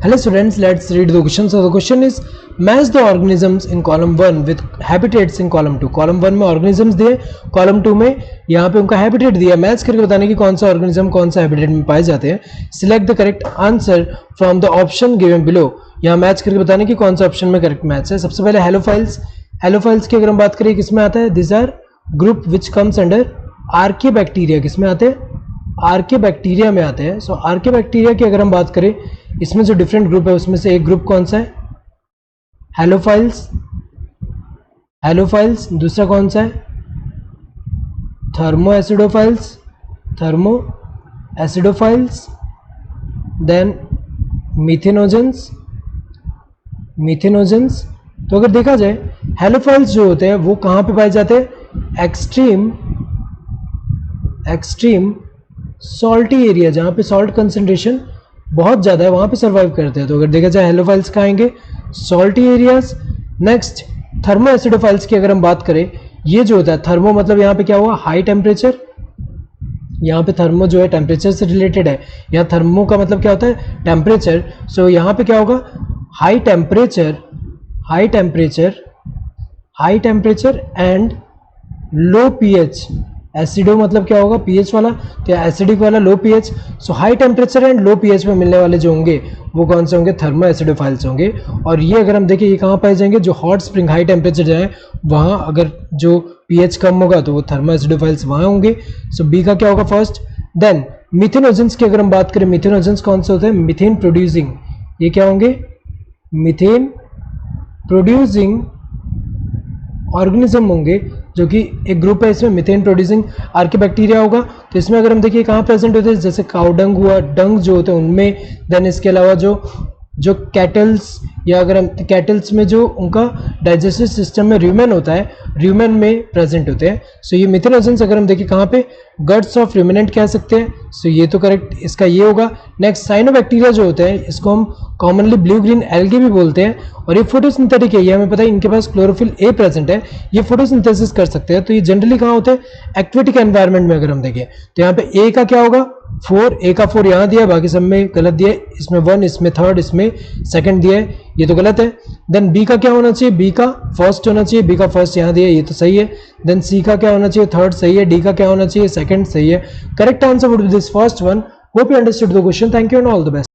Hello students, let's read the question. So the question is match the organisms in column 1 with habitats in column 2. column 1 में organisms दिए, column 2 में यहाँ पे उनका habitat दिया, match करके बताने की कौन सा organism कौन सा habitat में पाए जाते हैं. Select the correct answer from the option given below. यहाँ मैच करके बताने की कौन सा ऑप्शन में करेक्ट मैच है. सबसे पहले हेलोफाइल्स की अगर हम बात करें किसमें आता है, this are group which comes under archaea bacteria. किसमें आते हैं, आर्के बैक्टीरिया में आते हैं. सो आर्के बैक्टीरिया की अगर हम बात करें, इसमें जो डिफरेंट ग्रुप है उसमें से एक ग्रुप कौन सा है, हेलोफाइल्स. दूसरा कौन सा है, थर्मोएसिडोफाइल्स. Then methanogens. तो अगर देखा जाए हेलोफाइल्स जो होते हैं वो कहाँ पे पाए जाते हैं, एक्सट्रीम सॉल्टी एरिया, जहाँ पे सॉल्ट कंसंट्रेशन बहुत ज़्यादा है वहाँ पे सर्वाइव करते हैं. तो अगर देखा जाए हेलोफाइल्स कहाँ आएंगे, सॉल्टी एरियाज. नेक्स्ट थर्मोएसिडोफाइल्स की अगर हम बात करें, ये जो होता है थर्मो मतलब यहाँ पे क्या हुआ, हाई टेम्परेचर. यहाँ पे थर्मो जो है टेम्परेचर से रिलेटेड है, यहाँ थर्मो का मतलब क्या होता है, टेम्परेचर. सो यहाँ पे क्या होगा, high temperature and low pH. Acido मतलब क्या होगा, पीएच वाला, तो एसिडिक वाला low pH. So high temperature and low pH में मिलने वाले जो होंगे वो कौन से होंगे, थर्मो एसिडोफाइल्स होंगे. और ये अगर हम देखें ये कहाँ पाए जाएंगे, जो हॉट स्प्रिंग हाई टेम्परेचर जाए वहाँ अगर जो पीएच कम होगा तो वो थर्मो एसिडोफाइल्स वहाँ होंगे. सो बी का क्या होगा फर्स्ट. देन मिथेनोजेंस की अगर हम बात करें, मिथेनोजेंस कौन से होते हैं, मिथेन प्रोड्यूसिंग. ये क्या होंगे, मिथेन प्रोड्यूसिंग ऑर्गेनिज्म होंगे, जो कि एक ग्रुप है इसमें मिथेन प्रोड्यूसिंग आर्के बैक्टीरिया होगा. तो इसमें अगर हम देखिए कहाँ प्रेजेंट होते हैं, जैसे काउडंग हुआ, डंग जो होते हैं उनमें. देन इसके अलावा जो कैटल्स, या अगर हम कैटल्स में जो उनका डाइजेस्टिव सिस्टम में र्यूमेन होता है, र्यूमेन में प्रेजेंट होते हैं. सो ये मिथेनोजेंस अगर हम देखिए कहाँ पे, गट्स ऑफ रूमिनेंट कह सकते हैं. सो ये तो करेक्ट इसका ये होगा. नेक्स्ट साइनोबैक्टीरिया जो होते हैं इसको हम कॉमनली ब्लू ग्रीन एल्गे भी बोलते हैं, और ये फोटोसिंथेटिक है. ये हमें पता है इनके पास क्लोरोफिल ए प्रेजेंट है, ये फोटोसिंथेसिस कर सकते हैं. तो ये जनरली कहाँ होते हैं, एक्वेटिक एनवायरनमेंट में. अगर हम देखें तो यहाँ पे ए का क्या होगा, 4. ए का 4 यहाँ दिया है, बाकी सब में गलत दिया है. इसमें 1, इसमें 3rd, इसमें 2nd दिया है, ये तो गलत है. देन बी का क्या होना चाहिए, बी का फर्स्ट होना चाहिए. बी का फर्स्ट यहाँ दिया है, ये तो सही है. देन सी का क्या होना चाहिए, 3rd सही है. डी का क्या होना चाहिए, 2nd सही है. Correct answer would be this first one. Hope you understood the question. Thank you and all the best.